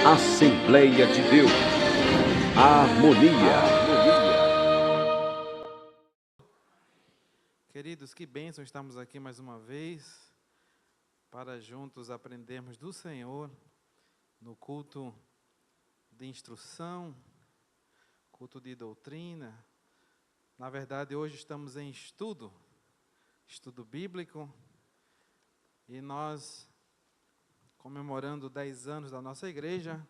Assembleia de Deus, harmonia. Queridos, que bênção estarmos aqui mais uma vez para juntos aprendermos do Senhor no culto de instrução, culto de doutrina. Na verdade, hoje estamos em estudo bíblico, e nós, comemorando 10 anos da nossa igreja,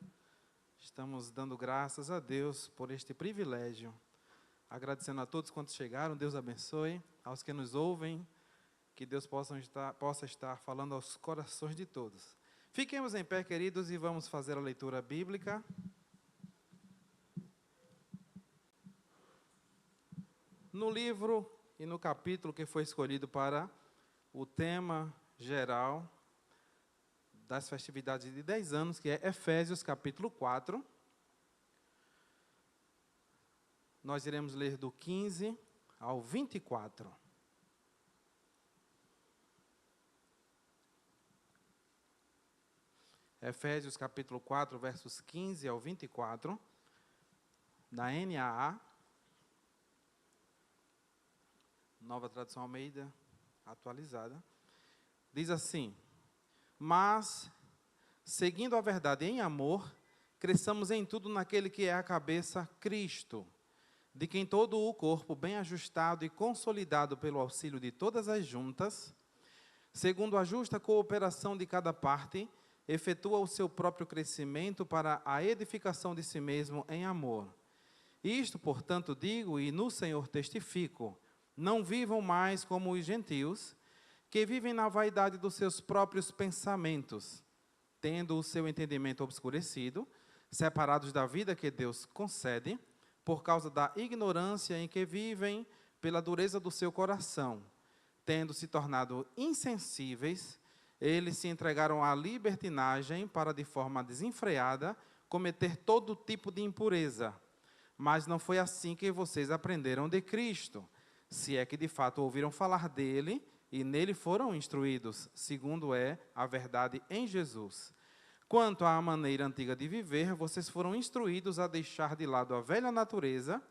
estamos dando graças a Deus por este privilégio. Agradecendo a todos quantos chegaram, Deus abençoe. Aos que nos ouvem, que Deus possa estar falando aos corações de todos. Fiquemos em pé, queridos, e vamos fazer a leitura bíblica. No livro e no capítulo que foi escolhido para o tema geral das festividades de 10 anos, que é Efésios capítulo 4. Nós iremos ler do 15 ao 24. Efésios capítulo 4, versos 15 ao 24, da NAA, Nova Tradução Almeida, atualizada. Diz assim: mas, seguindo a verdade em amor, cresçamos em tudo naquele que é a cabeça, Cristo, de quem todo o corpo, bem ajustado e consolidado pelo auxílio de todas as juntas, segundo a justa cooperação de cada parte, efetua o seu próprio crescimento para a edificação de si mesmo em amor. Isto, portanto, digo e no Senhor testifico: não vivam mais como os gentios, que vivem na vaidade dos seus próprios pensamentos, tendo o seu entendimento obscurecido, separados da vida que Deus concede, por causa da ignorância em que vivem, pela dureza do seu coração. Tendo se tornado insensíveis, eles se entregaram à libertinagem para, de forma desenfreada, cometer todo tipo de impureza. Mas não foi assim que vocês aprenderam de Cristo, se é que de fato ouviram falar dele e nele foram instruídos, segundo é a verdade em Jesus. Quanto à maneira antiga de viver, vocês foram instruídos a deixar de lado a velha natureza,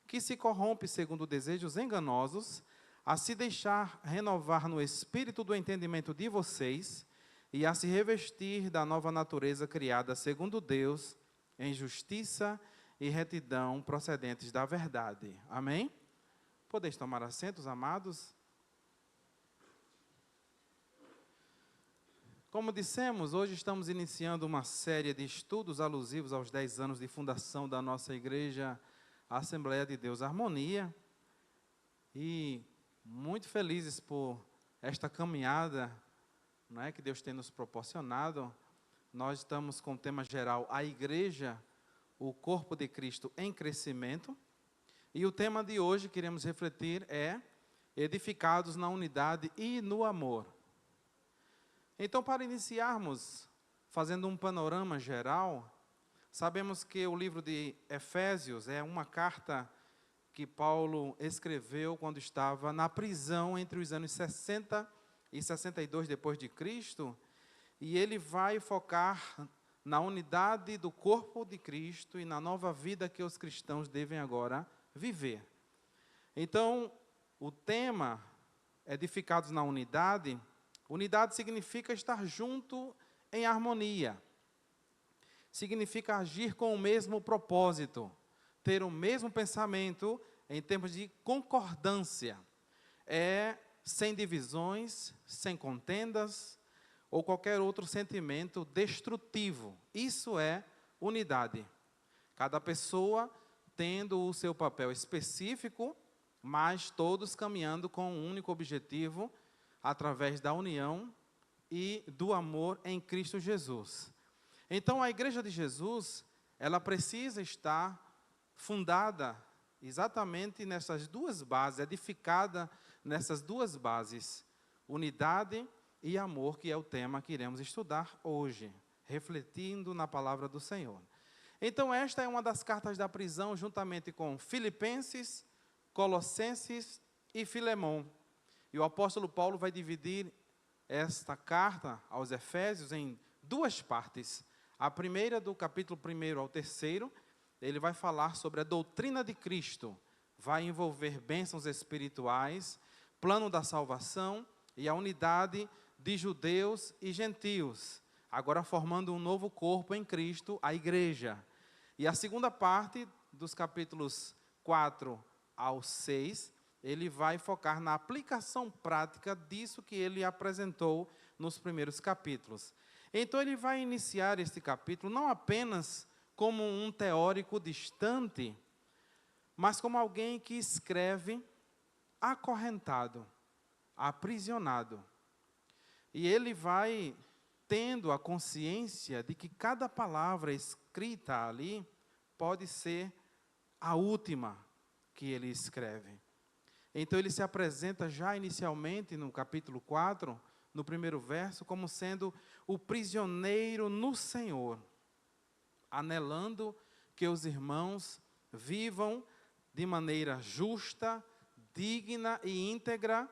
que se corrompe segundo desejos enganosos, a se deixar renovar no espírito do entendimento de vocês e a se revestir da nova natureza criada segundo Deus, em justiça e retidão procedentes da verdade. Amém? Podeis tomar assentos, amados? Como dissemos, hoje estamos iniciando uma série de estudos alusivos aos 10 anos de fundação da nossa igreja, Assembleia de Deus Harmonia. E muito felizes por esta caminhada, não é, que Deus tem nos proporcionado. Nós estamos com o tema geral, a igreja, o corpo de Cristo em crescimento. E o tema de hoje que iremos refletir é edificados na unidade e no amor. Então, para iniciarmos, fazendo um panorama geral, sabemos que o livro de Efésios é uma carta que Paulo escreveu quando estava na prisão entre os anos 60 e 62 depois de Cristo, e ele vai focar na unidade do corpo de Cristo e na nova vida que os cristãos devem agora viver. Então, o tema, edificados na unidade, unidade significa estar junto em harmonia. Significa agir com o mesmo propósito, ter o mesmo pensamento em termos de concordância. É sem divisões, sem contendas ou qualquer outro sentimento destrutivo. Isso é unidade. Cada pessoa tendo o seu papel específico, mas todos caminhando com um único objetivo, através da união e do amor em Cristo Jesus. Então, a igreja de Jesus, ela precisa estar fundada exatamente nessas duas bases, edificada nessas duas bases, unidade e amor, que é o tema que iremos estudar hoje, refletindo na palavra do Senhor. Então, esta é uma das cartas da prisão, juntamente com Filipenses, Colossenses e Filemão. E o apóstolo Paulo vai dividir esta carta aos Efésios em duas partes. A primeira, do capítulo 1 ao 3, ele vai falar sobre a doutrina de Cristo. Vai envolver bênçãos espirituais, plano da salvação e a unidade de judeus e gentios, agora formando um novo corpo em Cristo, a igreja. E a segunda parte, dos capítulos 4 ao 6, ele vai focar na aplicação prática disso que ele apresentou nos primeiros capítulos. Então ele vai iniciar este capítulo não apenas como um teórico distante, mas como alguém que escreve acorrentado, aprisionado. E ele vai tendo a consciência de que cada palavra escrita ali pode ser a última que ele escreve. Então ele se apresenta já inicialmente no capítulo 4, no primeiro verso, como sendo o prisioneiro no Senhor, anelando que os irmãos vivam de maneira justa, digna e íntegra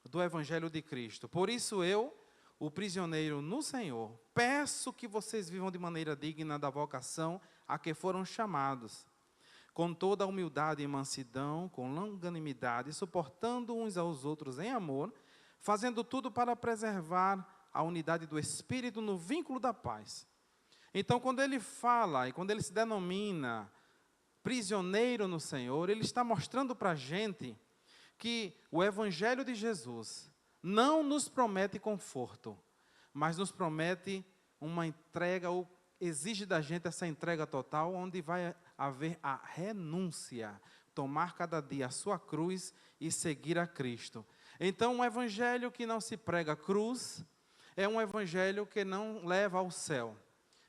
do Evangelho de Cristo. Por isso eu, o prisioneiro no Senhor, peço que vocês vivam de maneira digna da vocação a que foram chamados, com toda a humildade e mansidão, com longanimidade, suportando uns aos outros em amor, fazendo tudo para preservar a unidade do Espírito no vínculo da paz. Então, quando ele fala e quando ele se denomina prisioneiro no Senhor, ele está mostrando para a gente que o Evangelho de Jesus não nos promete conforto, mas nos promete uma entrega, ou exige da gente essa entrega total, onde vai haver a renúncia, tomar cada dia a sua cruz e seguir a Cristo. Então, um evangelho que não se prega cruz, é um evangelho que não leva ao céu,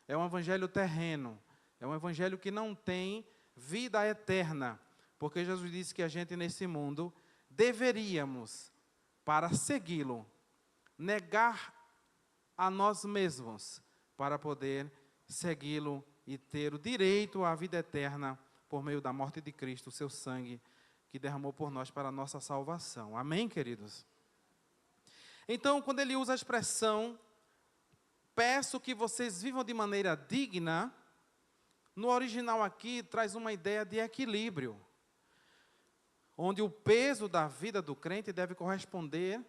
é um evangelho terreno, é um evangelho que não tem vida eterna, porque Jesus disse que a gente nesse mundo deveríamos, para segui-lo, negar a nós mesmos, para poder segui-lo e ter o direito à vida eterna por meio da morte de Cristo, o seu sangue que derramou por nós para a nossa salvação. Amém, queridos? Então, quando ele usa a expressão, peço que vocês vivam de maneira digna, no original aqui traz uma ideia de equilíbrio, onde o peso da vida do crente deve corresponder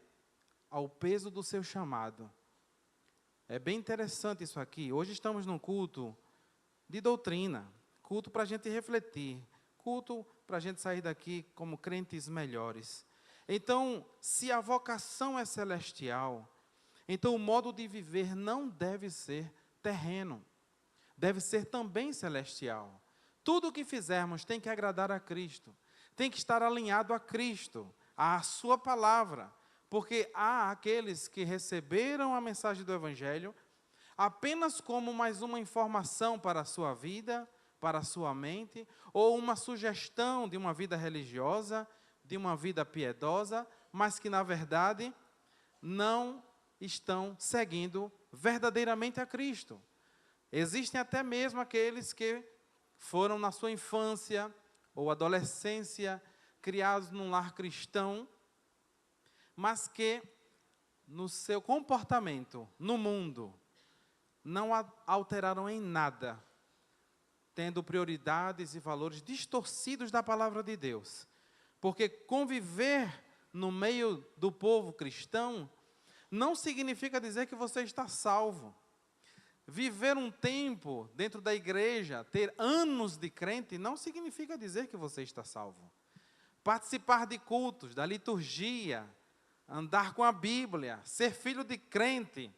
ao peso do seu chamado. É bem interessante isso aqui. Hoje estamos num culto de doutrina, culto para a gente refletir, culto para a gente sair daqui como crentes melhores. Então, se a vocação é celestial, então o modo de viver não deve ser terreno, deve ser também celestial. Tudo o que fizermos tem que agradar a Cristo, tem que estar alinhado a Cristo, à sua palavra, porque há aqueles que receberam a mensagem do Evangelho apenas como mais uma informação para a sua vida, para a sua mente, ou uma sugestão de uma vida religiosa, de uma vida piedosa, mas que, na verdade, não estão seguindo verdadeiramente a Cristo. Existem até mesmo aqueles que foram, na sua infância ou adolescência, criados num lar cristão, mas que, no seu comportamento no mundo, não alteraram em nada, tendo prioridades e valores distorcidos da palavra de Deus. Porque conviver no meio do povo cristão não significa dizer que você está salvo. Viver um tempo dentro da igreja, ter anos de crente, não significa dizer que você está salvo. Participar de cultos, da liturgia, andar com a Bíblia, ser filho de crente,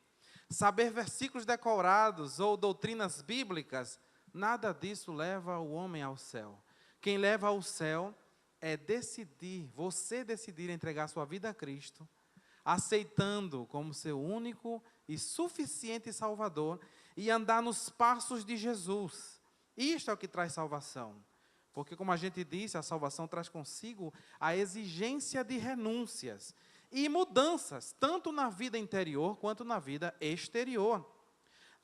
saber versículos decorados ou doutrinas bíblicas, nada disso leva o homem ao céu. Quem leva ao céu é decidir, você decidir entregar sua vida a Cristo, aceitando como seu único e suficiente Salvador e andar nos passos de Jesus. Isto é o que traz salvação. Porque, como a gente disse, a salvação traz consigo a exigência de renúncias e mudanças, tanto na vida interior quanto na vida exterior.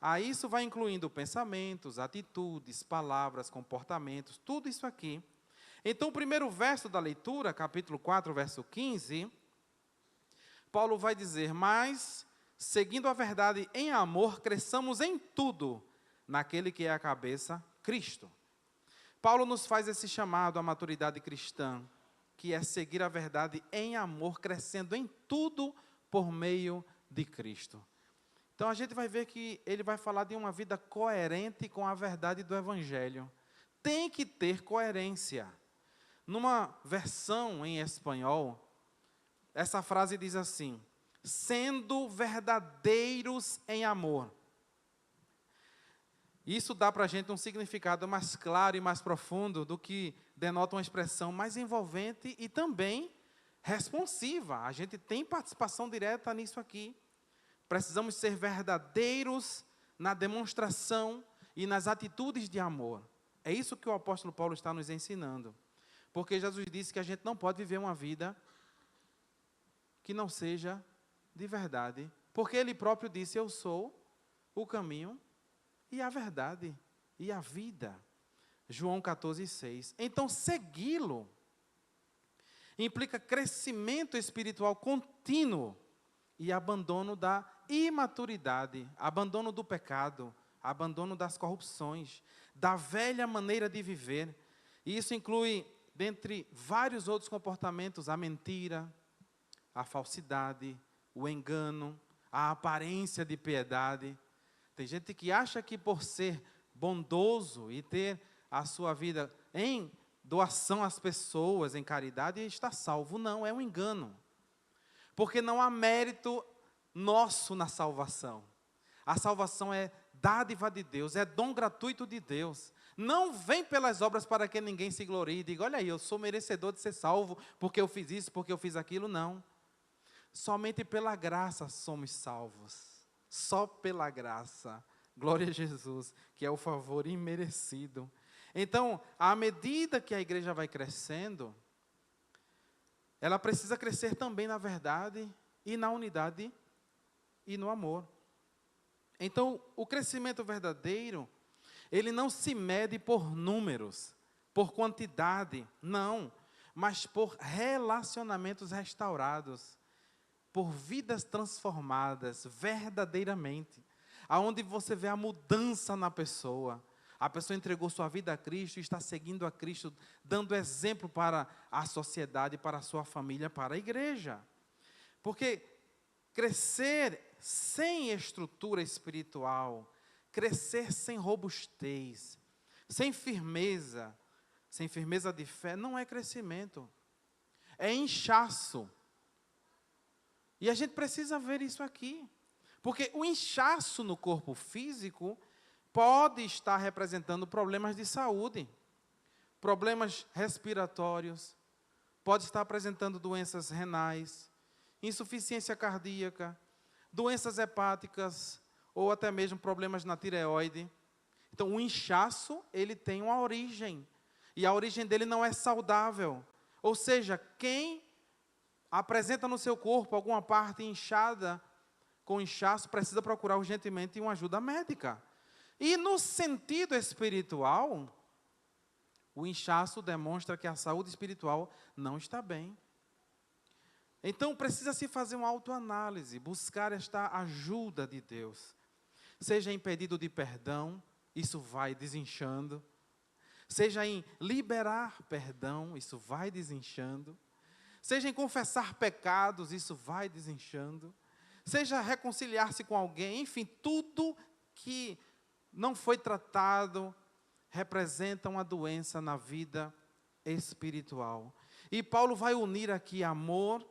A isso vai incluindo pensamentos, atitudes, palavras, comportamentos, tudo isso aqui. Então, o primeiro verso da leitura, capítulo 4, verso 15, Paulo vai dizer: mas, seguindo a verdade em amor, cresçamos em tudo, naquele que é a cabeça, Cristo. Paulo nos faz esse chamado à maturidade cristã, que é seguir a verdade em amor, crescendo em tudo por meio de Cristo. Então a gente vai ver que ele vai falar de uma vida coerente com a verdade do Evangelho. Tem que ter coerência. Numa versão em espanhol, essa frase diz assim: sendo verdadeiros em amor. Isso dá para a gente um significado mais claro e mais profundo do que denota uma expressão mais envolvente e também responsiva. A gente tem participação direta nisso aqui. Precisamos ser verdadeiros na demonstração e nas atitudes de amor. É isso que o apóstolo Paulo está nos ensinando. Porque Jesus disse que a gente não pode viver uma vida que não seja de verdade. Porque ele próprio disse: eu sou o caminho e a verdade e a vida. João 14,6. Então, segui-lo implica crescimento espiritual contínuo e abandono da imaturidade, abandono do pecado, abandono das corrupções, da velha maneira de viver. E isso inclui, dentre vários outros comportamentos, a mentira, a falsidade, o engano, a aparência de piedade. Tem gente que acha que por ser bondoso e ter a sua vida em doação às pessoas, em caridade, está salvo. Não, é um engano. Porque não há mérito nosso na salvação. A salvação é dádiva de Deus, é dom gratuito de Deus. Não vem pelas obras para que ninguém se glorie e diga: olha aí, eu sou merecedor de ser salvo porque eu fiz isso, porque eu fiz aquilo. Não. Somente pela graça somos salvos. Só pela graça. Glória a Jesus, que é o favor imerecido. Então, à medida que a igreja vai crescendo, ela precisa crescer também na verdade e na unidade e no amor. Então, o crescimento verdadeiro, ele não se mede por números, por quantidade, não, mas por relacionamentos restaurados, por vidas transformadas verdadeiramente, aonde você vê a mudança na pessoa. A pessoa entregou sua vida a Cristo e está seguindo a Cristo, dando exemplo para a sociedade, para a sua família, para a igreja. Porque crescer sem estrutura espiritual, crescer sem robustez, sem firmeza de fé, não é crescimento, é inchaço. E a gente precisa ver isso aqui. Porque o inchaço no corpo físico pode estar representando problemas de saúde, problemas respiratórios, pode estar apresentando doenças renais, insuficiência cardíaca, doenças hepáticas ou até mesmo problemas na tireoide. Então, o inchaço, ele tem uma origem, e a origem dele não é saudável. Ou seja, quem apresenta no seu corpo alguma parte inchada, com inchaço, precisa procurar urgentemente uma ajuda médica. E no sentido espiritual, o inchaço demonstra que a saúde espiritual não está bem. Então, precisa se fazer uma autoanálise, buscar esta ajuda de Deus. Seja em pedido de perdão, isso vai desinchando. Seja em liberar perdão, isso vai desinchando. Seja em confessar pecados, isso vai desinchando. Seja reconciliar-se com alguém, enfim, tudo que não foi tratado representa uma doença na vida espiritual. E Paulo vai unir aqui amor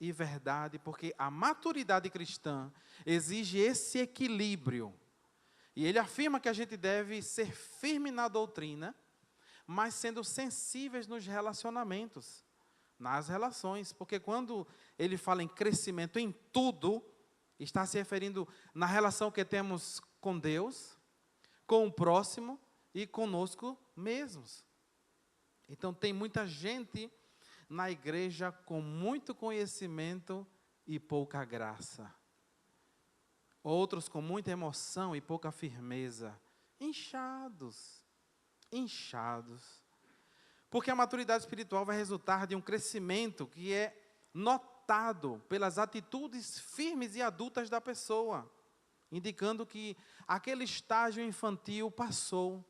e verdade, porque a maturidade cristã exige esse equilíbrio. E ele afirma que a gente deve ser firme na doutrina, mas sendo sensíveis nos relacionamentos, nas relações. Porque quando ele fala em crescimento em tudo, está se referindo na relação que temos com Deus, com o próximo e conosco mesmos. Então, tem muita gente na igreja com muito conhecimento e pouca graça. Outros com muita emoção e pouca firmeza. Inchados. Porque a maturidade espiritual vai resultar de um crescimento que é notado pelas atitudes firmes e adultas da pessoa. indicando que aquele estágio infantil passou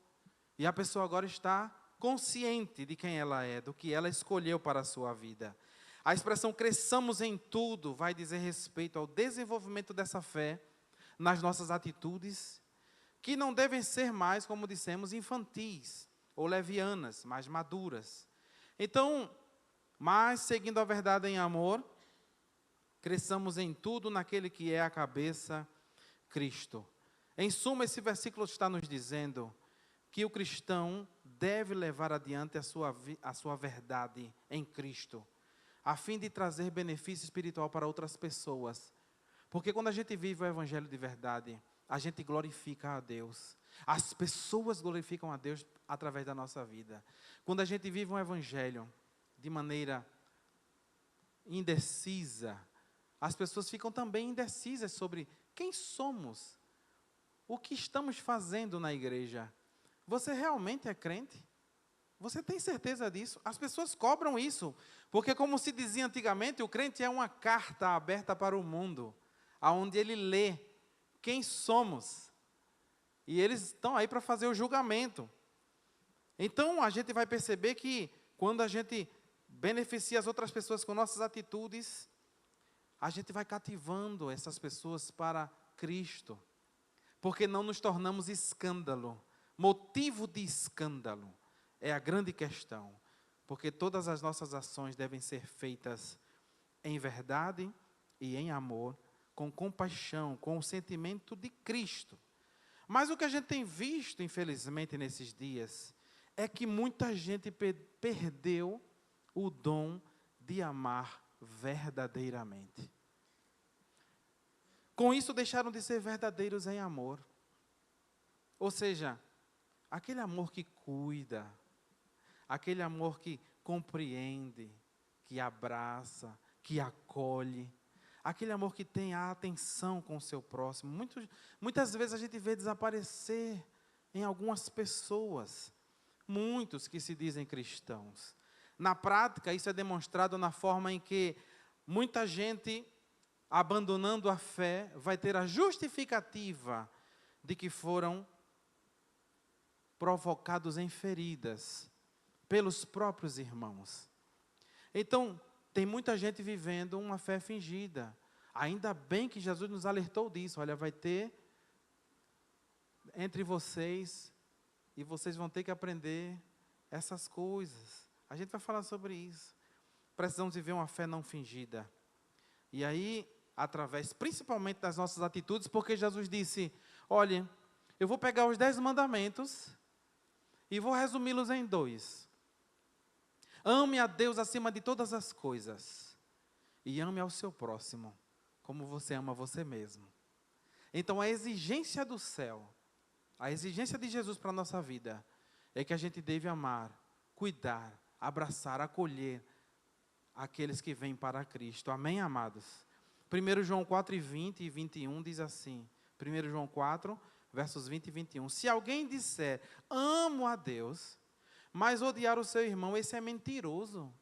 e a pessoa agora está consciente de quem ela é, do que ela escolheu para a sua vida. A expressão cresçamos em tudo vai dizer respeito ao desenvolvimento dessa fé nas nossas atitudes, que não devem ser mais, como dissemos, infantis ou levianas, mais maduras. Então, mas seguindo a verdade em amor, cresçamos em tudo naquele que é a cabeça, Cristo. Em suma, esse versículo está nos dizendo que o cristão deve levar adiante a sua verdade em Cristo, a fim de trazer benefício espiritual para outras pessoas. Porque quando a gente vive o evangelho de verdade, a gente glorifica a Deus. As pessoas glorificam a Deus através da nossa vida. Quando a gente vive um evangelho de maneira indecisa, as pessoas ficam também indecisas sobre quem somos, o que estamos fazendo na igreja. Você realmente é crente? Você tem certeza disso? As pessoas cobram isso, porque como se dizia antigamente, o crente é uma carta aberta para o mundo, aonde ele lê quem somos. E eles estão aí para fazer o julgamento. Então, a gente vai perceber que quando a gente beneficia as outras pessoas com nossas atitudes, a gente vai cativando essas pessoas para Cristo. Porque não nos tornamos escândalo, motivo de escândalo. É a grande questão. Porque todas as nossas ações devem ser feitas em verdade e em amor, com compaixão, com o sentimento de Cristo. Mas o que a gente tem visto, infelizmente, nesses dias, é que muita gente perdeu o dom de amar verdadeiramente. Com isso, deixaram de ser verdadeiros em amor. Ou seja, aquele amor que cuida, aquele amor que compreende, que abraça, que acolhe, aquele amor que tem a atenção com o seu próximo. Muitas vezes a gente vê desaparecer em algumas pessoas, muitos que se dizem cristãos. Na prática, isso é demonstrado na forma em que muita gente, abandonando a fé, vai ter a justificativa de que foram provocados em feridas pelos próprios irmãos. Então, tem muita gente vivendo uma fé fingida. Ainda bem que Jesus nos alertou disso. Olha, vai ter entre vocês, e vocês vão ter que aprender essas coisas. A gente vai falar sobre isso. Precisamos viver uma fé não fingida. E aí, através principalmente das nossas atitudes, porque Jesus disse, olha, eu vou pegar os 10 mandamentos e vou resumi-los em 2. Ame a Deus acima de todas as coisas e ame ao seu próximo, como você ama você mesmo. Então, a exigência do céu, a exigência de Jesus para a nossa vida, é que a gente deve amar, cuidar, abraçar, acolher aqueles que vêm para Cristo. Amém, amados? 1 João 4, 20 e 21 diz assim, 1 João 4, versos 20 e 21. Se alguém disser, amo a Deus, mas odiar o seu irmão, esse é mentiroso.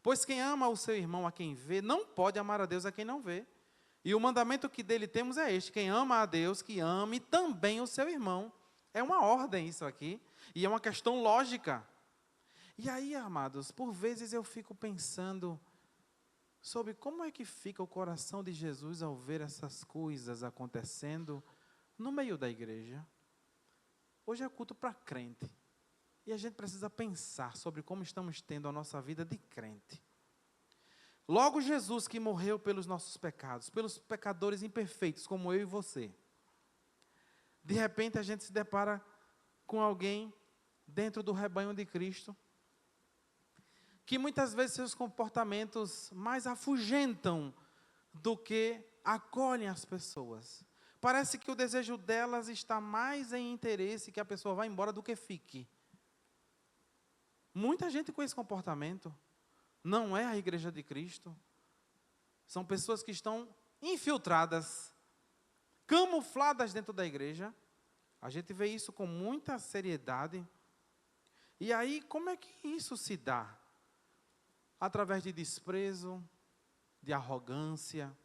Pois quem ama o seu irmão a quem vê, não pode amar a Deus a quem não vê. E o mandamento que dele temos é este, quem ama a Deus, que ame também o seu irmão. É uma ordem isso aqui, e é uma questão lógica. E aí, amados, por vezes eu fico pensando sobre como é que fica o coração de Jesus ao ver essas coisas acontecendo no meio da igreja. Hoje é culto para crente. E a gente precisa pensar sobre como estamos tendo a nossa vida de crente. Logo Jesus que morreu pelos nossos pecados, pelos pecadores imperfeitos, como eu e você. De repente a gente se depara com alguém dentro do rebanho de Cristo, que muitas vezes seus comportamentos mais afugentam do que acolhem as pessoas. Parece que o desejo delas está mais em interesse que a pessoa vá embora do que fique. Muita gente com esse comportamento não é a igreja de Cristo. São pessoas que estão infiltradas, camufladas dentro da igreja. A gente vê isso com muita seriedade. E aí, como é que isso se dá? Através de desprezo, de arrogância,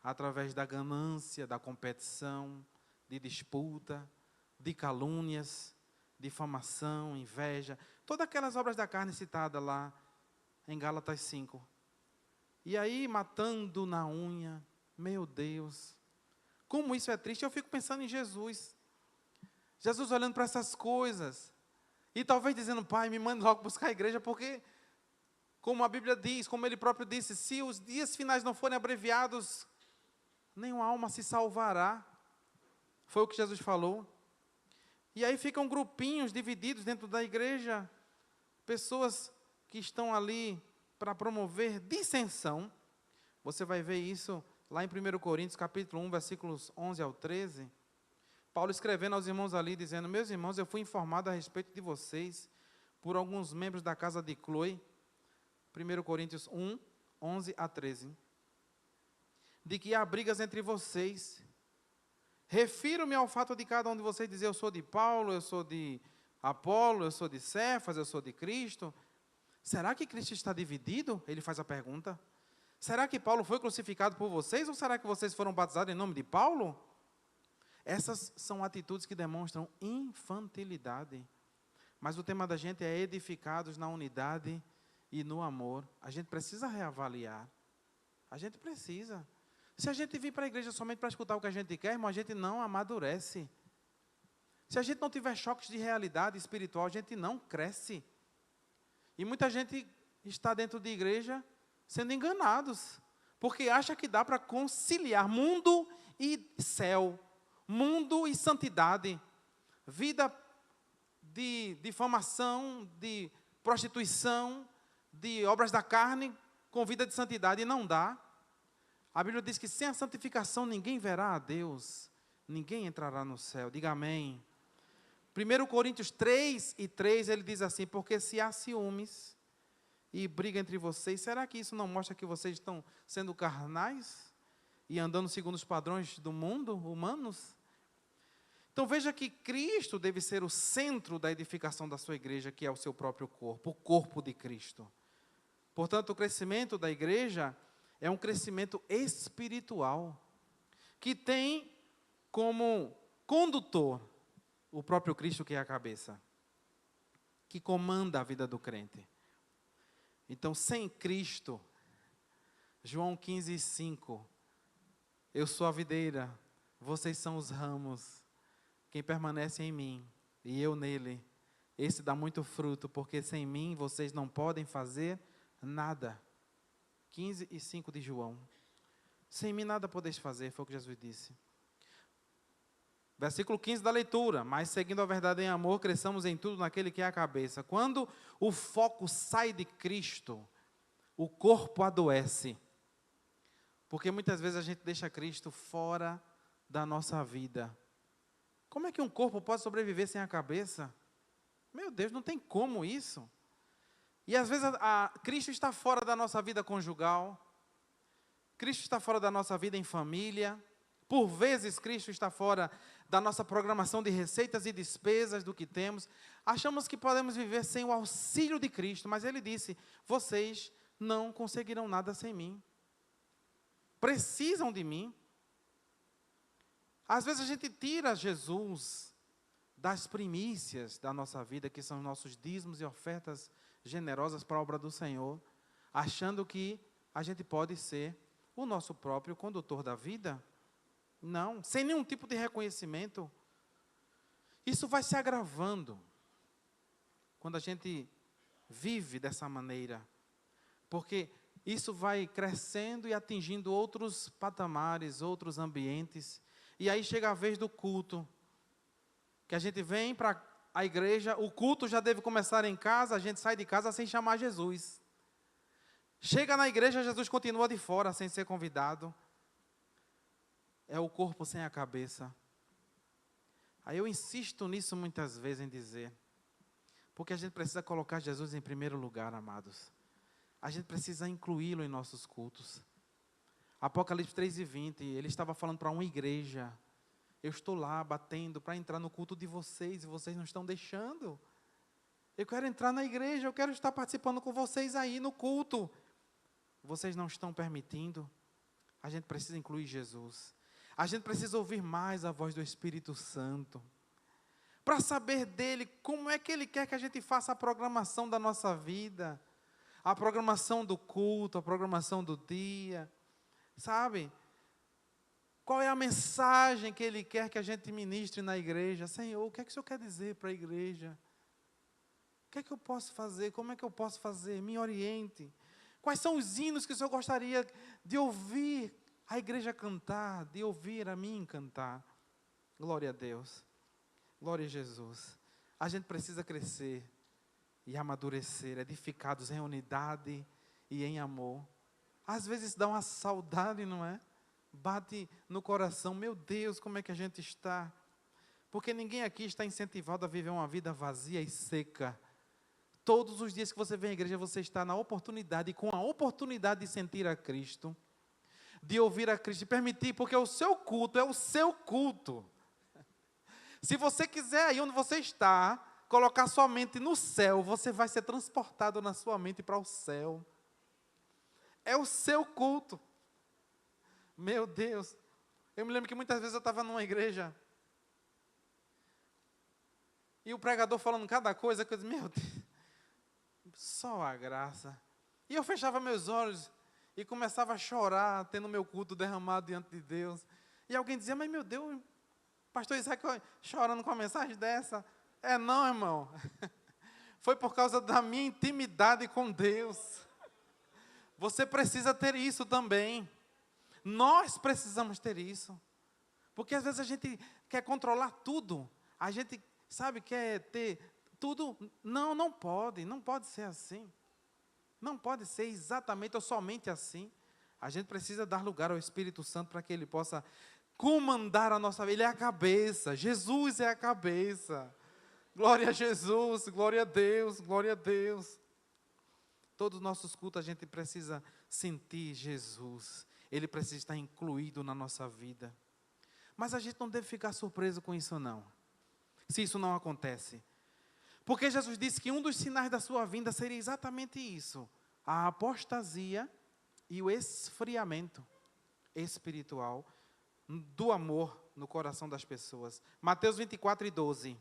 através da ganância, da competição, de disputa, de calúnias, difamação, inveja, todas aquelas obras da carne citadas lá em Gálatas 5. E aí, matando na unha, meu Deus, como isso é triste. Eu fico pensando em Jesus. Jesus olhando para essas coisas, e talvez dizendo: Pai, me mande logo buscar a igreja, porque, como a Bíblia diz, como Ele próprio disse, se os dias finais não forem abreviados, nenhuma alma se salvará. Foi o que Jesus falou. E aí ficam grupinhos divididos dentro da igreja, pessoas que estão ali para promover dissensão. Você vai ver isso lá em 1 Coríntios, capítulo 1, versículos 11 ao 13. Paulo escrevendo aos irmãos ali, dizendo: meus irmãos, eu fui informado a respeito de vocês por alguns membros da casa de Cloe, 1 Coríntios 1, 11 a 13, de que há brigas entre vocês. Refiro-me ao fato de cada um de vocês dizer: eu sou de Paulo, eu sou de Apolo, eu sou de Cefas, eu sou de Cristo. Será que Cristo está dividido? Ele faz a pergunta. Será que Paulo foi crucificado por vocês, ou será que vocês foram batizados em nome de Paulo? Essas são atitudes que demonstram infantilidade. Mas o tema da gente é edificados na unidade e no amor. A gente precisa reavaliar. A gente precisa. Se a gente vir para a igreja somente para escutar o que a gente quer, irmão, a gente não amadurece. Se a gente não tiver choques de realidade espiritual, a gente não cresce. E muita gente está dentro de igreja sendo enganados, porque acha que dá para conciliar mundo e céu, mundo e santidade, vida de difamação, de prostituição, de obras da carne, com vida de santidade, e não dá. A Bíblia diz que sem a santificação ninguém verá a Deus, ninguém entrará no céu. Diga amém. 1 Coríntios 3 e 3, ele diz assim: porque se há ciúmes e briga entre vocês, será que isso não mostra que vocês estão sendo carnais e andando segundo os padrões do mundo, humanos? Então veja que Cristo deve ser o centro da edificação da sua igreja, que é o seu próprio corpo, o corpo de Cristo. Portanto, o crescimento da igreja é um crescimento espiritual, que tem como condutor o próprio Cristo, que é a cabeça, que comanda a vida do crente. Então, sem Cristo, João 15, 5, eu sou a videira, vocês são os ramos, quem permanece em mim e eu nele, esse dá muito fruto, porque sem mim vocês não podem fazer nada. 15 e 5 de João. Sem mim nada podeis fazer, foi o que Jesus disse. Versículo 15 da leitura: mas seguindo a verdade em amor, cresçamos em tudo naquele que é a cabeça. Quando o foco sai de Cristo, o corpo adoece. Porque muitas vezes a gente deixa Cristo fora da nossa vida. Como é que um corpo pode sobreviver sem a cabeça? Meu Deus, não tem como isso. E às vezes Cristo está fora da nossa vida conjugal. Cristo está fora da nossa vida em família. Por vezes, Cristo está fora da nossa programação de receitas e despesas do que temos. Achamos que podemos viver sem o auxílio de Cristo, mas Ele disse: vocês não conseguirão nada sem mim. Precisam de mim. Às vezes a gente tira Jesus das primícias da nossa vida, que são nossos dízimos e ofertas generosas para a obra do Senhor, achando que a gente pode ser o nosso próprio condutor da vida. Não, sem nenhum tipo de reconhecimento. Isso vai se agravando quando a gente vive dessa maneira, porque isso vai crescendo e atingindo outros patamares, outros ambientes, e aí chega a vez do culto, que a gente vem para a igreja, o culto já deve começar em casa, a gente sai de casa sem chamar Jesus. Chega na igreja, Jesus continua de fora, sem ser convidado. É o corpo sem a cabeça. Aí eu insisto nisso muitas vezes, em dizer, porque a gente precisa colocar Jesus em primeiro lugar, amados. A gente precisa incluí-lo em nossos cultos. Apocalipse 3:20, ele estava falando para uma igreja: eu estou lá batendo para entrar no culto de vocês, e vocês não estão deixando. Eu quero entrar na igreja, eu quero estar participando com vocês aí no culto. Vocês não estão permitindo. a gente precisa incluir Jesus. A gente precisa ouvir mais a voz do Espírito Santo, para saber dele, como é que ele quer que a gente faça a programação da nossa vida, a programação do culto, a programação do dia, sabe? Qual é a mensagem que ele quer que a gente ministre na igreja? Senhor, o que é que o Senhor quer dizer para a igreja? O que é que eu posso fazer? Como é que eu posso fazer? Me oriente. Quais são os hinos que o Senhor gostaria de ouvir a igreja cantar, de ouvir a mim cantar? Glória a Deus. Glória a Jesus. A gente precisa crescer e amadurecer, edificados em unidade e em amor. Às vezes dá uma saudade, não é? Bate no coração, meu Deus, como é que a gente está? Porque ninguém aqui está incentivado a viver uma vida vazia e seca. Todos os dias que você vem à igreja, você está na oportunidade, com a oportunidade de sentir a Cristo, de ouvir a Cristo, de permitir, porque o seu culto é o seu culto. Se você quiser, aí onde você está, colocar sua mente no céu, você vai ser transportado na sua mente para o céu. É o seu culto. Meu Deus. Eu me lembro que muitas vezes eu estava numa igreja, e o pregador falando cada coisa, que eu disse, meu Deus, só a graça. E eu fechava meus olhos e começava a chorar, tendo meu culto derramado diante de Deus. E alguém dizia, mas meu Deus, pastor Isaac chorando com uma mensagem dessa? Não, irmão. Foi por causa da minha intimidade com Deus. Você precisa ter isso também. Nós precisamos ter isso. Porque às vezes a gente quer controlar tudo. A gente, sabe, quer ter tudo. Não pode ser assim. Não pode ser exatamente ou somente assim. A gente precisa dar lugar ao Espírito Santo para que Ele possa comandar a nossa vida. Ele é a cabeça. Jesus é a cabeça. Glória a Jesus, glória a Deus, glória a Deus. Todos os nossos cultos a gente precisa sentir Jesus. Ele precisa estar incluído na nossa vida. Mas a gente não deve ficar surpreso com isso não. Se isso não acontece. Porque Jesus disse que um dos sinais da sua vinda seria exatamente isso. A apostasia e o esfriamento espiritual do amor no coração das pessoas. Mateus 24:12.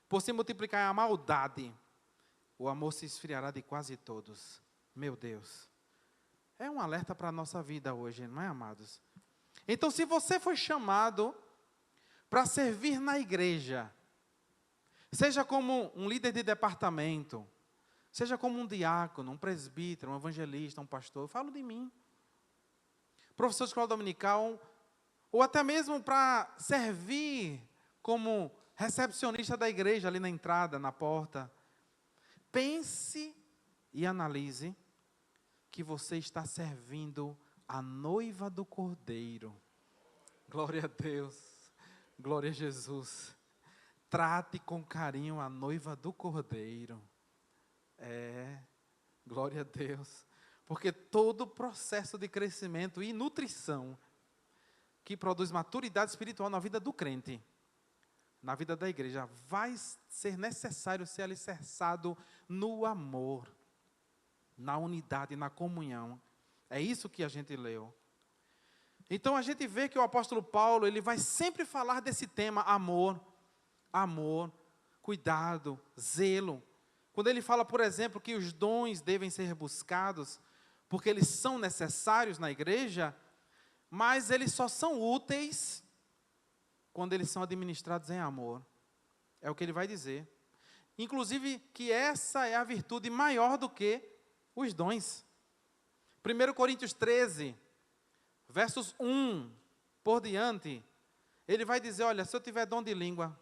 Por se multiplicar a maldade, o amor se esfriará de quase todos. Meu Deus. É um alerta para a nossa vida hoje, não é, amados? Então, se você foi chamado para servir na igreja, seja como um líder de departamento, seja como um diácono, um presbítero, um evangelista, um pastor, eu falo de mim. Professor de escola dominical, ou até mesmo para servir como recepcionista da igreja ali na entrada, na porta. Pense e analise que você está servindo a noiva do Cordeiro. Glória a Deus, glória a Jesus. Trate com carinho a noiva do Cordeiro. Glória a Deus. Porque todo processo de crescimento e nutrição que produz maturidade espiritual na vida do crente, na vida da igreja, vai ser necessário ser alicerçado no amor, na unidade, na comunhão. É isso que a gente leu. Então a gente vê que o apóstolo Paulo, ele vai sempre falar desse tema, amor, cuidado, zelo. Quando ele fala, por exemplo, que os dons devem ser buscados, porque eles são necessários na igreja, mas eles só são úteis quando eles são administrados em amor. É o que ele vai dizer. Inclusive, que essa é a virtude maior do que os dons. 1 Coríntios 13, versos 1 por diante, ele vai dizer, olha, se eu tiver dom de língua,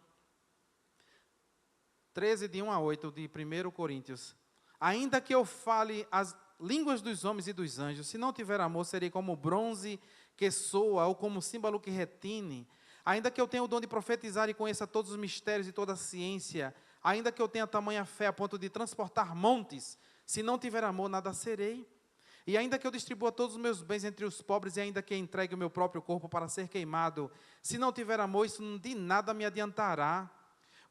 13, de 1 a 8, de 1 Coríntios, ainda que eu fale as línguas dos homens e dos anjos, se não tiver amor, serei como bronze que soa, ou como símbolo que retine. Ainda que eu tenha o dom de profetizar e conheça todos os mistérios e toda a ciência, ainda que eu tenha tamanha fé a ponto de transportar montes, se não tiver amor, nada serei. E ainda que eu distribua todos os meus bens entre os pobres, e ainda que entregue o meu próprio corpo para ser queimado, se não tiver amor, isso de nada me adiantará.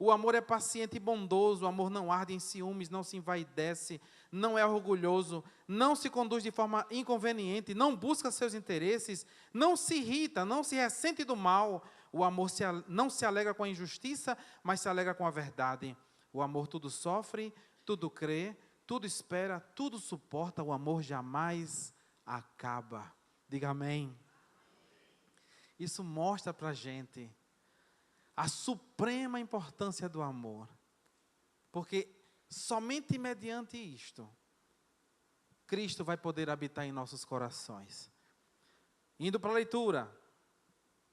O amor é paciente e bondoso, o amor não arde em ciúmes, não se envaidece, não é orgulhoso, não se conduz de forma inconveniente, não busca seus interesses, não se irrita, não se ressente do mal. O amor não se alegra com a injustiça, mas se alegra com a verdade. O amor tudo sofre, tudo crê, tudo espera, tudo suporta. O amor jamais acaba. Diga amém. Isso mostra para a gente a suprema importância do amor. Porque somente mediante isto, Cristo vai poder habitar em nossos corações. Indo para a leitura.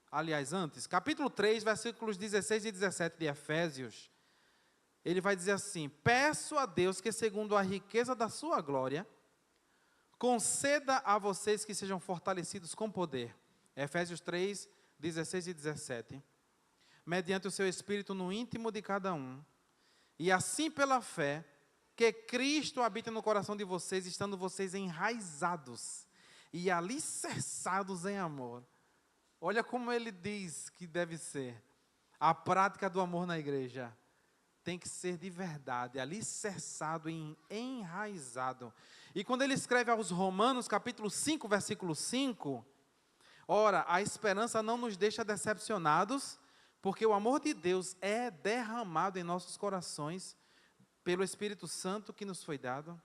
Aliás, antes, capítulo 3, versículos 16 e 17 de Efésios. Ele vai dizer assim: peço a Deus que, segundo a riqueza da sua glória, conceda a vocês que sejam fortalecidos com poder. Efésios 3, 16 e 17. Mediante o seu Espírito no íntimo de cada um. E assim pela fé, que Cristo habita no coração de vocês, estando vocês enraizados e alicerçados em amor. Olha como ele diz que deve ser. A prática do amor na igreja tem que ser de verdade, alicerçado e enraizado. E quando ele escreve aos Romanos, capítulo 5, versículo 5, ora, a esperança não nos deixa decepcionados, porque o amor de Deus é derramado em nossos corações pelo Espírito Santo que nos foi dado.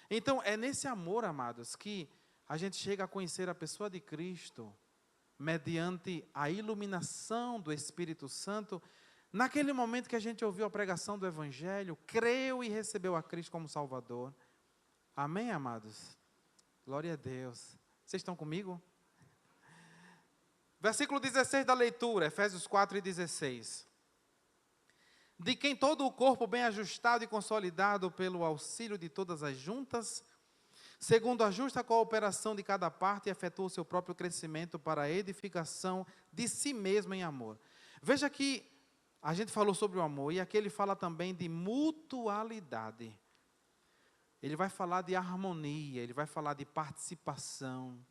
Então, é nesse amor, amados, que a gente chega a conhecer a pessoa de Cristo, mediante a iluminação do Espírito Santo. Naquele momento que a gente ouviu a pregação do Evangelho, creu e recebeu a Cristo como Salvador. Amém, amados? Glória a Deus. Vocês estão comigo? Versículo 16 da leitura, Efésios 4 e 16. De quem todo o corpo bem ajustado e consolidado pelo auxílio de todas as juntas, segundo a justa cooperação de cada parte, efetua o seu próprio crescimento para a edificação de si mesmo em amor. Veja que a gente falou sobre o amor, e aqui ele fala também de mutualidade. Ele vai falar de harmonia, ele vai falar de participação,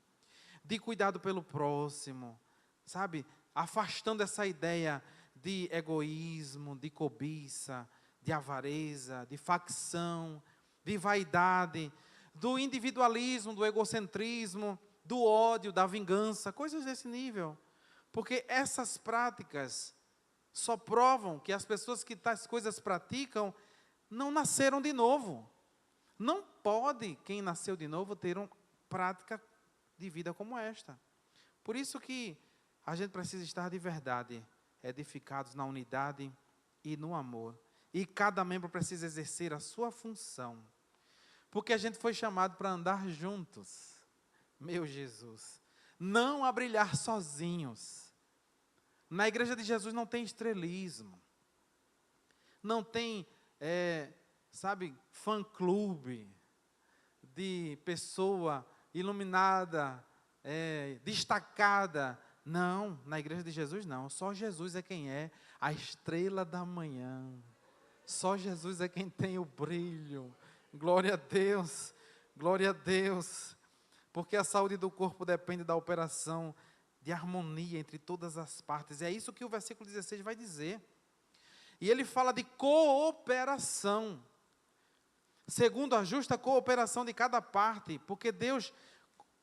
de cuidado pelo próximo, sabe? Afastando essa ideia de egoísmo, de cobiça, de avareza, de facção, de vaidade, do individualismo, do egocentrismo, do ódio, da vingança, coisas desse nível. Porque essas práticas só provam que as pessoas que tais coisas praticam não nasceram de novo. Não pode quem nasceu de novo ter uma prática de vida como esta. Por isso que a gente precisa estar de verdade edificados na unidade e no amor. E cada membro precisa exercer a sua função. Porque a gente foi chamado para andar juntos. Meu Jesus. Não a brilhar sozinhos. Na igreja de Jesus não tem estrelismo. Não tem, fã-clube de pessoa iluminada, destacada. Não, na igreja de Jesus não. Só Jesus é quem é a estrela da manhã. Só Jesus é quem tem o brilho. Glória a Deus, glória a Deus. Porque a saúde do corpo depende da operação de harmonia entre todas as partes. É isso que o versículo 16 vai dizer. E ele fala de cooperação. Segundo a justa cooperação de cada parte. Porque Deus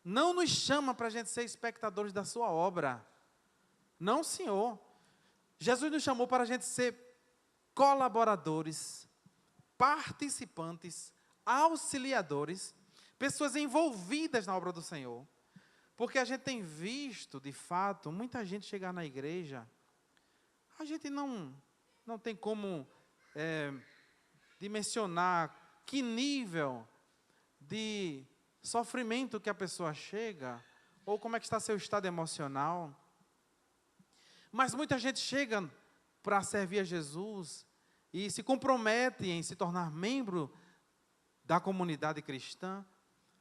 não nos chama para a gente ser espectadores da sua obra. Não, Senhor. Jesus nos chamou para a gente ser colaboradores, participantes, auxiliadores, pessoas envolvidas na obra do Senhor. Porque a gente tem visto, de fato, muita gente chegar na igreja, a gente não tem como dimensionar que nível de sofrimento que a pessoa chega, ou como é que está seu estado emocional. Mas muita gente chega para servir a Jesus e se compromete em se tornar membro da comunidade cristã,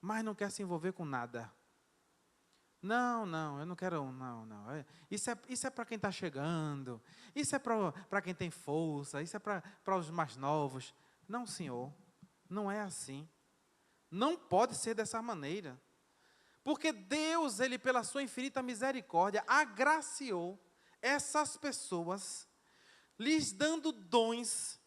mas não quer se envolver com nada. Não, eu não quero, não. Isso é para quem está chegando, isso é para quem tem força, isso é para os mais novos. Não, Senhor, não é assim. Não pode ser dessa maneira. Porque Deus, Ele, pela sua infinita misericórdia, agraciou essas pessoas lhes dando dons,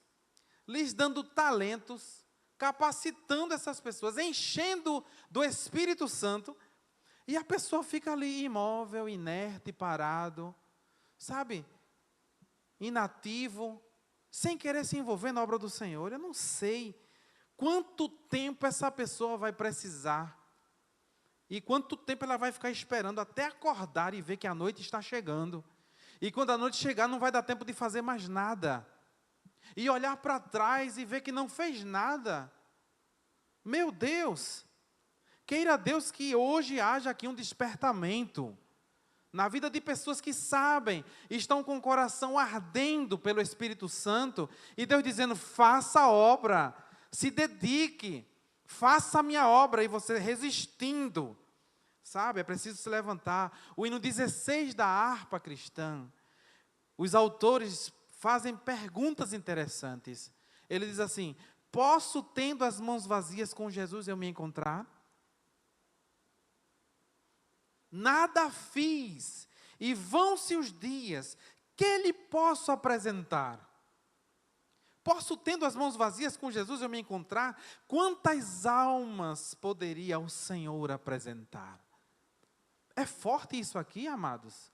lhes dando talentos, capacitando essas pessoas, enchendo do Espírito Santo, e a pessoa fica ali imóvel, inerte, parado, sabe? Inativo, sem querer se envolver na obra do Senhor. Eu não sei quanto tempo essa pessoa vai precisar, e quanto tempo ela vai ficar esperando até acordar e ver que a noite está chegando. E quando a noite chegar, não vai dar tempo de fazer mais nada. E olhar para trás e ver que não fez nada. Meu Deus! Queira Deus que hoje haja aqui um despertamento na vida de pessoas que sabem, estão com o coração ardendo pelo Espírito Santo, e Deus dizendo, faça a obra, se dedique, faça a minha obra, e você resistindo. Sabe, é preciso se levantar. O hino 16 da harpa cristã, os autores fazem perguntas interessantes. Ele diz assim, posso, tendo as mãos vazias com Jesus, eu me encontrar? Nada fiz, e vão-se os dias, que lhe posso apresentar? Posso, tendo as mãos vazias com Jesus, eu me encontrar? Quantas almas poderia o Senhor apresentar? É forte isso aqui, amados,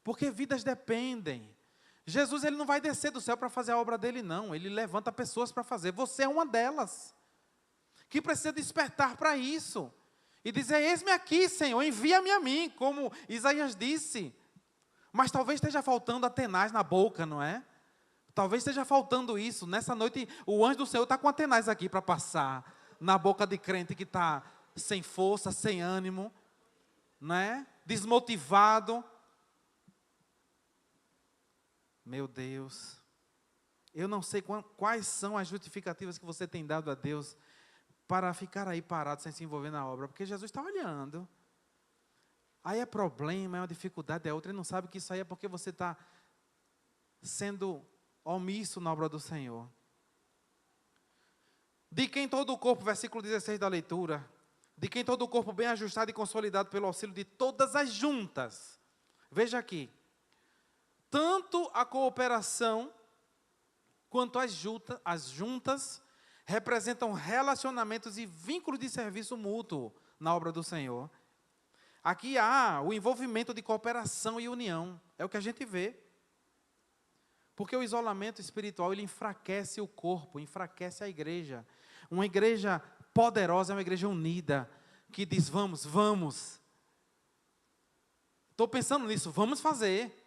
porque vidas dependem. Jesus, ele não vai descer do céu para fazer a obra dele, não. Ele levanta pessoas para fazer. Você é uma delas, que precisa despertar para isso. E dizer, eis-me aqui, Senhor, envia-me a mim, como Isaías disse. Mas talvez esteja faltando Atenaz na boca, não é? Talvez esteja faltando isso. Nessa noite, o anjo do Senhor está com Atenaz aqui para passar na boca de crente que está sem força, sem ânimo, não é? Desmotivado. Meu Deus, eu não sei quais são as justificativas que você tem dado a Deus para ficar aí parado sem se envolver na obra, porque Jesus está olhando. Aí é problema, é uma dificuldade, é outra, ele não sabe que isso aí é porque você está sendo omisso na obra do Senhor. De quem todo o corpo, versículo 16 da leitura, de quem todo o corpo bem ajustado e consolidado pelo auxílio de todas as juntas. Veja aqui, tanto a cooperação quanto as juntas representam relacionamentos e vínculos de serviço mútuo na obra do Senhor. Aqui há o envolvimento de cooperação e união. É o que a gente vê. Porque o isolamento espiritual, ele enfraquece o corpo, enfraquece a igreja. Uma igreja poderosa é uma igreja unida, que diz, vamos. Estou pensando nisso, vamos fazer.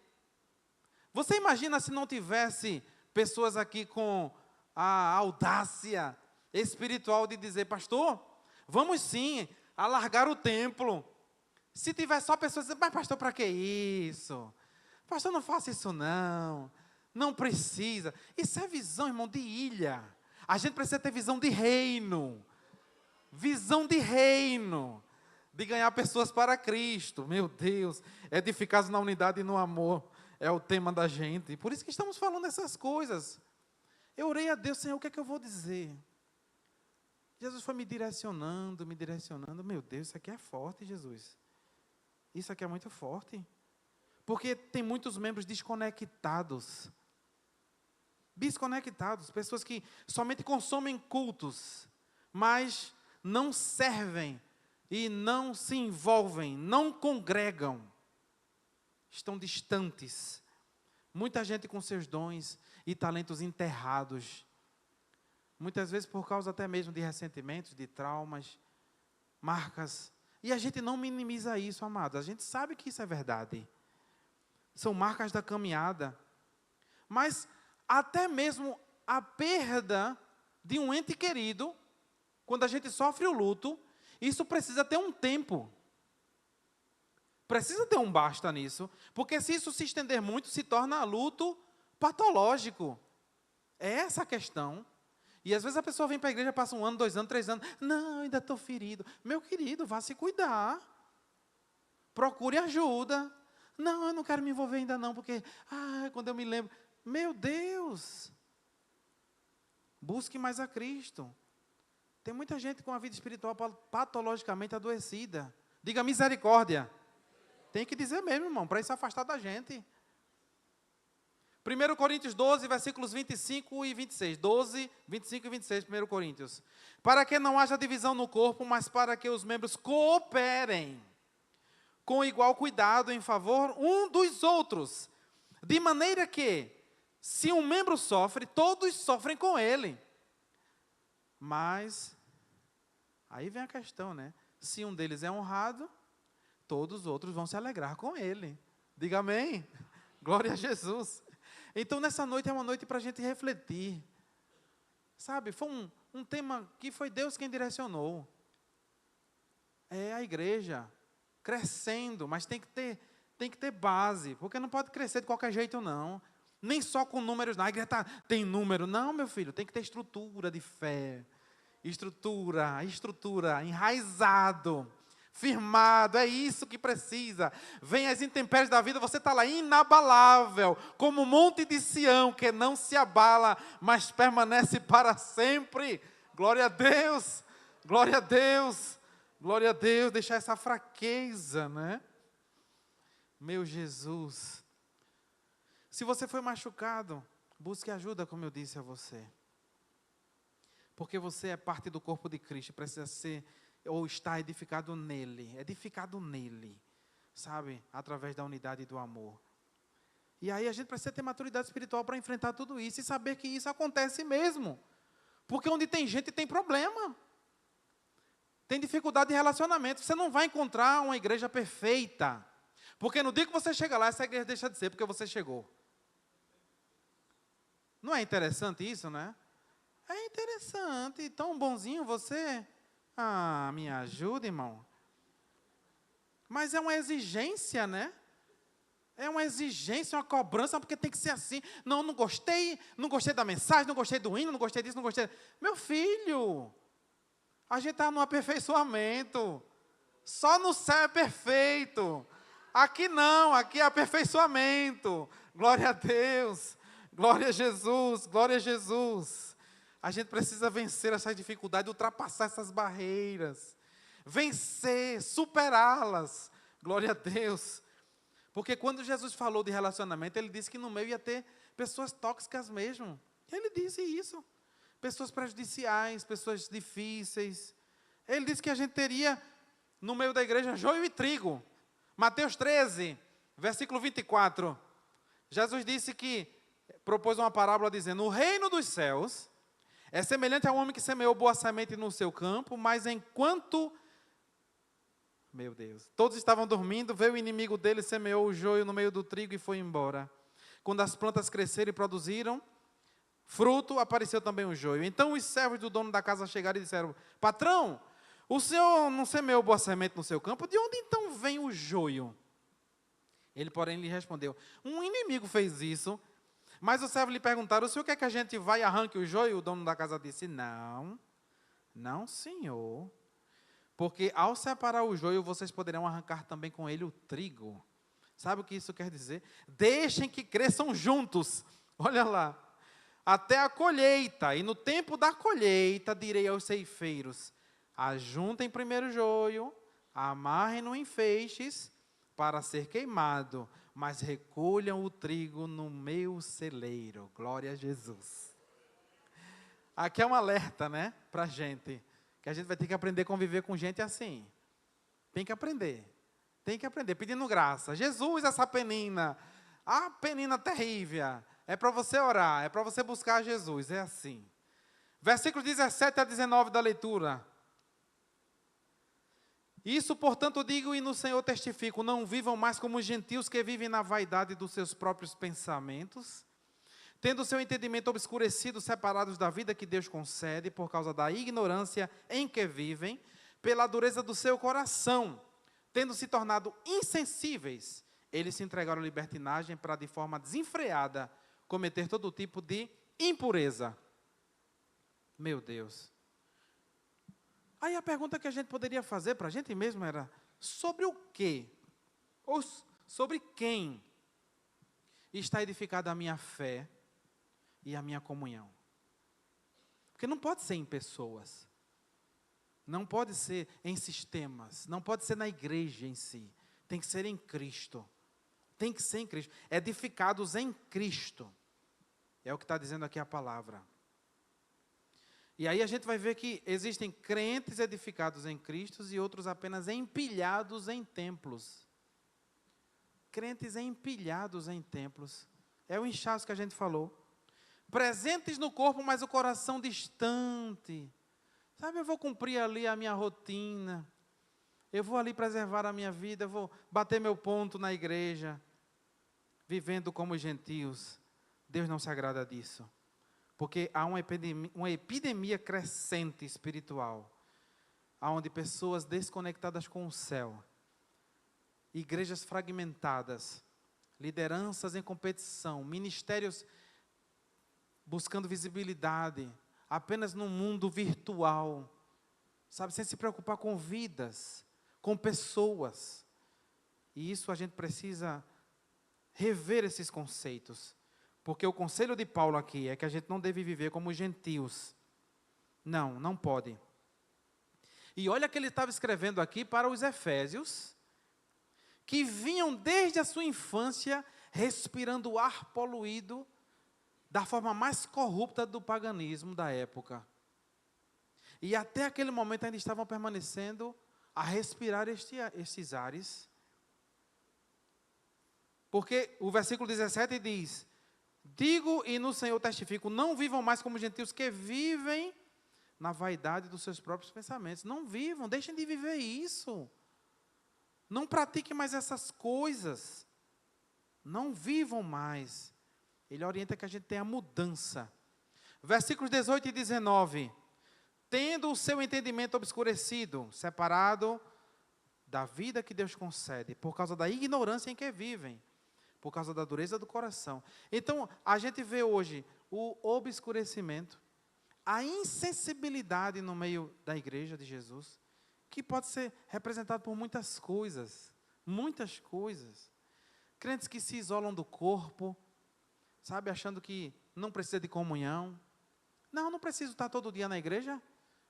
Você imagina se não tivesse pessoas aqui com a audácia espiritual de dizer, pastor, vamos sim alargar o templo. Se tiver só pessoas dizendo, mas pastor, para que isso? Pastor, não faça isso não. Não precisa. Isso é visão, irmão, de ilha. A gente precisa ter visão de reino. Visão de reino. De ganhar pessoas para Cristo. Meu Deus. Edificados na unidade e no amor. É o tema da gente. Por isso que estamos falando essas coisas. Eu orei a Deus, Senhor, o que é que eu vou dizer? Jesus foi me direcionando. Meu Deus, isso aqui é forte, Jesus. Isso aqui é muito forte. Porque tem muitos membros desconectados. Pessoas que somente consomem cultos, mas não servem e não se envolvem, não congregam. Estão distantes. Muita gente com seus dons e talentos enterrados. Muitas vezes por causa até mesmo de ressentimentos, de traumas, marcas. E a gente não minimiza isso, amados. A gente sabe que isso é verdade. São marcas da caminhada. Mas até mesmo a perda de um ente querido, quando a gente sofre o luto, isso precisa ter um tempo. Precisa ter um basta nisso, porque se isso se estender muito, se torna luto patológico. É essa a questão. E às vezes a pessoa vem para a igreja, passa 1 ano, 2 anos, 3 anos. Não, ainda estou ferido. Meu querido, vá se cuidar. Procure ajuda. Não, eu não quero me envolver ainda não, porque quando eu me lembro. Meu Deus. Busque mais a Cristo. Tem muita gente com a vida espiritual patologicamente adoecida. Diga misericórdia. Tem que dizer mesmo, irmão, para isso afastar da gente. 1 Coríntios 12, versículos 25 e 26. 12, 25 e 26, 1 Coríntios. Para que não haja divisão no corpo, mas para que os membros cooperem com igual cuidado em favor um dos outros. De maneira que, se um membro sofre, todos sofrem com ele. Mas, aí vem a questão, né? Se um deles é honrado, todos os outros vão se alegrar com ele. Diga amém. Glória a Jesus. Então, nessa noite é uma noite para a gente refletir. Sabe, foi um tema que foi Deus quem direcionou. É a igreja crescendo, mas tem que ter base, porque não pode crescer de qualquer jeito, não. Nem só com números, não. A igreja tem número. Não, meu filho, tem que ter estrutura de fé. Estrutura, enraizado, firmado, é isso que precisa. Vem as intempéries da vida, você está lá inabalável, como um monte de Sião, que não se abala, mas permanece para sempre. Glória a Deus, glória a Deus, glória a Deus, deixar essa fraqueza, né? Meu Jesus. Se você foi machucado, busque ajuda, como eu disse a você. Porque você é parte do corpo de Cristo, precisa ser, ou estar edificado nele, sabe? Através da unidade e do amor. E aí a gente precisa ter maturidade espiritual para enfrentar tudo isso e saber que isso acontece mesmo. Porque onde tem gente tem problema. Tem dificuldade de relacionamento. Você não vai encontrar uma igreja perfeita. Porque no dia que você chega lá, essa igreja deixa de ser, porque você chegou. Não é interessante isso, né? É interessante, tão bonzinho você. Ah, me ajuda, irmão. Mas é uma exigência, né? É uma exigência, uma cobrança, porque tem que ser assim. Não gostei da mensagem, não gostei do hino, não gostei disso, não gostei. Meu filho, a gente está no aperfeiçoamento. Só no céu é perfeito. Aqui não, aqui é aperfeiçoamento. Glória a Deus, glória a Jesus, glória a Jesus. A gente precisa vencer essas dificuldades, ultrapassar essas barreiras. Vencer, superá-las. Glória a Deus. Porque quando Jesus falou de relacionamento, Ele disse que no meio ia ter pessoas tóxicas mesmo. Ele disse isso. Pessoas prejudiciais, pessoas difíceis. Ele disse que a gente teria no meio da igreja joio e trigo. Mateus 13, versículo 24. Jesus disse que, propôs uma parábola dizendo, o reino dos céus é semelhante a um homem que semeou boa semente no seu campo, mas enquanto, meu Deus, todos estavam dormindo, veio o inimigo dele, semeou o joio no meio do trigo e foi embora. Quando as plantas cresceram e produziram fruto, apareceu também o joio. Então os servos do dono da casa chegaram e disseram, patrão, o senhor não semeou boa semente no seu campo? De onde então vem o joio? Ele, porém, lhe respondeu, um inimigo fez isso. Mas os servos lhe perguntaram, o senhor quer que a gente vá e arranque o joio? O dono da casa disse, não, senhor. Porque ao separar o joio, vocês poderão arrancar também com ele o trigo. Sabe o que isso quer dizer? Deixem que cresçam juntos. Olha lá. Até a colheita. E no tempo da colheita, direi aos ceifeiros, ajuntem primeiro o joio, amarrem-no em feixes para ser queimado, mas recolham o trigo no meu celeiro. Glória a Jesus. Aqui é um alerta, né, para a gente, que a gente vai ter que aprender a conviver com gente assim. Tem que aprender, pedindo graça. Jesus, essa penina, a penina terrível, é para você orar, é para você buscar Jesus, é assim. Versículos 17 a 19 da leitura. Isso, portanto, digo e no Senhor testifico, não vivam mais como os gentios que vivem na vaidade dos seus próprios pensamentos, tendo o seu entendimento obscurecido, separados da vida que Deus concede, por causa da ignorância em que vivem, pela dureza do seu coração, tendo se tornado insensíveis, eles se entregaram à libertinagem para, de forma desenfreada, cometer todo tipo de impureza. Meu Deus. Aí a pergunta que a gente poderia fazer para a gente mesmo era, sobre o quê? Ou sobre quem está edificada a minha fé e a minha comunhão? Porque não pode ser em pessoas, não pode ser em sistemas, não pode ser na igreja em si, tem que ser em Cristo. Tem que ser em Cristo. Edificados em Cristo. É o que está dizendo aqui a palavra. E aí a gente vai ver que existem crentes edificados em Cristo e outros apenas empilhados em templos. Crentes empilhados em templos. É o inchaço que a gente falou. Presentes no corpo, mas o coração distante. Sabe, eu vou cumprir ali a minha rotina. Eu vou ali preservar a minha vida. Eu vou bater meu ponto na igreja. Vivendo como gentios. Deus não se agrada disso. Porque há uma epidemia crescente espiritual, onde pessoas desconectadas com o céu, igrejas fragmentadas, lideranças em competição, ministérios buscando visibilidade, apenas no mundo virtual, sabe, sem se preocupar com vidas, com pessoas. E isso a gente precisa rever esses conceitos. Porque o conselho de Paulo aqui é que a gente não deve viver como gentios. Não, não pode. E olha que ele estava escrevendo aqui para os efésios, que vinham desde a sua infância respirando o ar poluído da forma mais corrupta do paganismo da época. E até aquele momento ainda estavam permanecendo a respirar estes ares. Porque o versículo 17 diz: digo e no Senhor testifico, não vivam mais como gentios que vivem na vaidade dos seus próprios pensamentos. Não vivam, deixem de viver isso. Não pratiquem mais essas coisas. Não vivam mais. Ele orienta que a gente tenha mudança. Versículos 18 e 19. Tendo o seu entendimento obscurecido, separado da vida que Deus concede, por causa da ignorância em que vivem, por causa da dureza do coração. Então, a gente vê hoje o obscurecimento, a insensibilidade no meio da igreja de Jesus, que pode ser representado por muitas coisas. Muitas coisas. Crentes que se isolam do corpo, sabe, achando que não precisa de comunhão. Não, não preciso estar todo dia na igreja.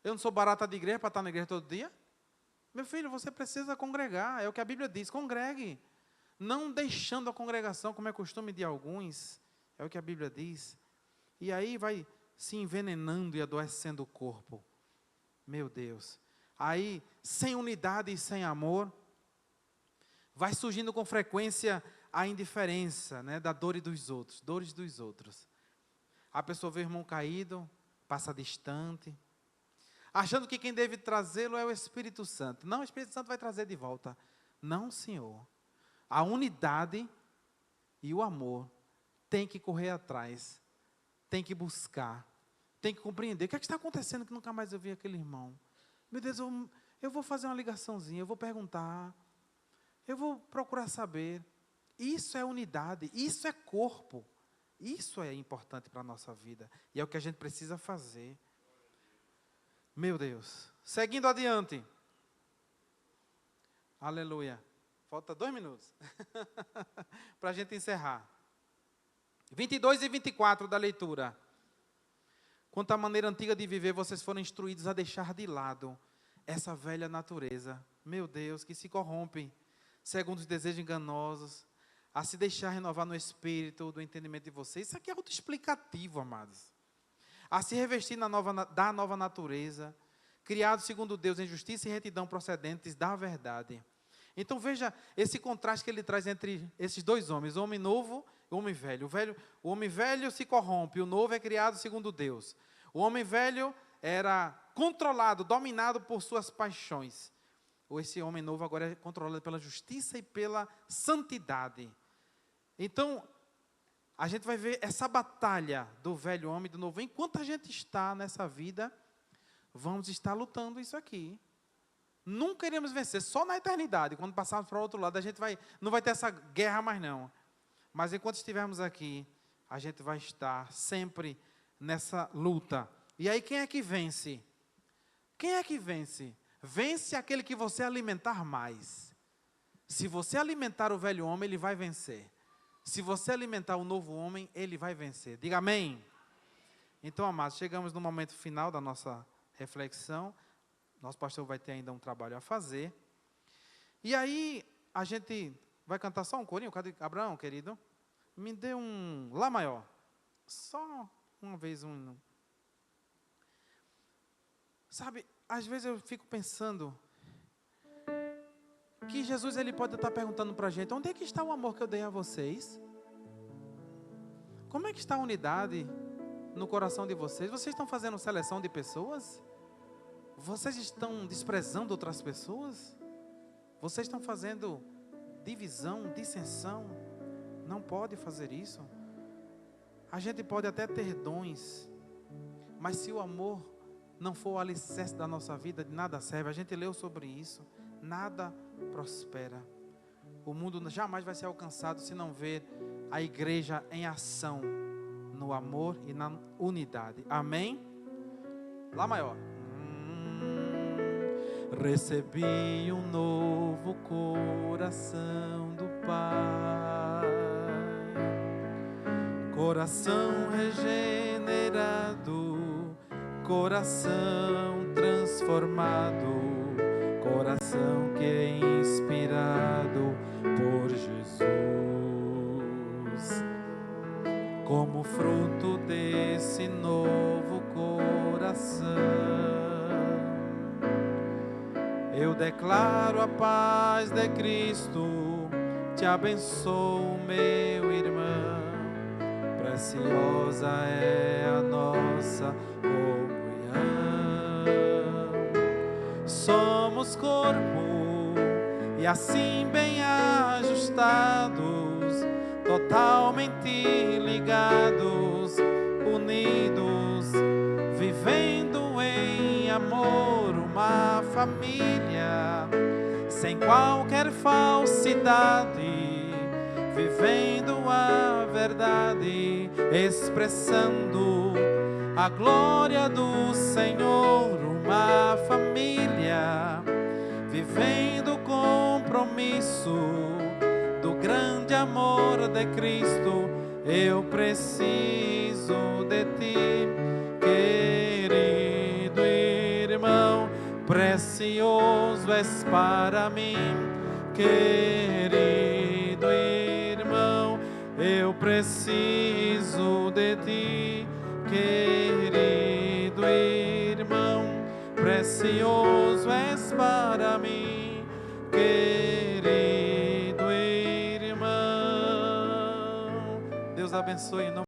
Eu não sou barata de igreja para estar na igreja todo dia. Meu filho, você precisa congregar, é o que a Bíblia diz, congregue. Não deixando a congregação, como é costume de alguns, é o que a Bíblia diz. E aí vai se envenenando e adoecendo o corpo. Meu Deus. Aí, sem unidade e sem amor, vai surgindo com frequência a indiferença, né, da dor dos outros, dores dos outros. A pessoa vê o irmão caído, passa distante, achando que quem deve trazê-lo é o Espírito Santo. Não, o Espírito Santo vai trazer de volta. Não, Senhor. A unidade e o amor tem que correr atrás, tem que buscar, tem que compreender. O que é que está acontecendo que nunca mais eu vi aquele irmão? Meu Deus, eu vou fazer uma ligaçãozinha, eu vou perguntar, eu vou procurar saber. Isso é unidade, isso é corpo, isso é importante para a nossa vida. E é o que a gente precisa fazer. Meu Deus. Seguindo adiante. Aleluia. Falta 2 minutos para a gente encerrar. 22 e 24 da leitura. Quanto à maneira antiga de viver, vocês foram instruídos a deixar de lado essa velha natureza, meu Deus, que se corrompe segundo os desejos enganosos, a se deixar renovar no espírito do entendimento de vocês. Isso aqui é autoexplicativo, amados. A se revestir da nova natureza, criado segundo Deus em justiça e retidão procedentes da verdade. Então veja esse contraste que ele traz entre esses dois homens, o homem novo e o homem velho. O homem velho se corrompe, o novo é criado segundo Deus. O homem velho era controlado, dominado por suas paixões. Ou esse homem novo agora é controlado pela justiça e pela santidade. Então, a gente vai ver essa batalha do velho homem e do novo. Enquanto a gente está nessa vida, vamos estar lutando isso aqui. Nunca iremos vencer, só na eternidade. Quando passarmos para o outro lado, a gente não vai ter essa guerra mais não. Mas enquanto estivermos aqui, a gente vai estar sempre nessa luta. E aí quem é que vence? Quem é que vence? Vence aquele que você alimentar mais. Se você alimentar o velho homem, ele vai vencer. Se você alimentar o novo homem, ele vai vencer. Diga amém. Então, amados, chegamos no momento final da nossa reflexão. Nosso pastor vai ter ainda um trabalho a fazer. E aí, a gente Vai cantar só um corinho? Cadê Abraão, querido? Me dê um Lá maior. Só uma vez um. Sabe, às vezes eu fico pensando que Jesus ele pode estar perguntando para a gente: onde é que está o amor que eu dei a vocês? Como é que está a unidade no coração de vocês? Vocês estão fazendo seleção de pessoas? Vocês estão desprezando outras pessoas? Vocês estão fazendo divisão, dissensão? Não pode fazer isso. A gente pode até ter dons, mas se o amor não for o alicerce da nossa vida, de nada serve. A gente leu sobre isso. Nada prospera. O mundo jamais vai ser alcançado se não ver a igreja em ação, no amor e na unidade. Amém? Lá maior. Recebi um novo coração do Pai, coração regenerado, coração transformado, coração que é inspirado por Jesus. Como fruto desse novo coração, eu declaro a paz de Cristo, te abençoo, meu irmão. Preciosa é a nossa comunhão. Somos corpo e assim bem ajustados, totalmente ligados, unidos, vivendo em amor, uma família, sem qualquer falsidade, vivendo a verdade, expressando a glória do Senhor, uma família, vivendo o compromisso do grande amor de Cristo. Eu preciso de ti, querido irmão, precioso és para mim, querido irmão, eu preciso de ti, querido irmão, precioso és para mim, querido irmão. Deus abençoe em nome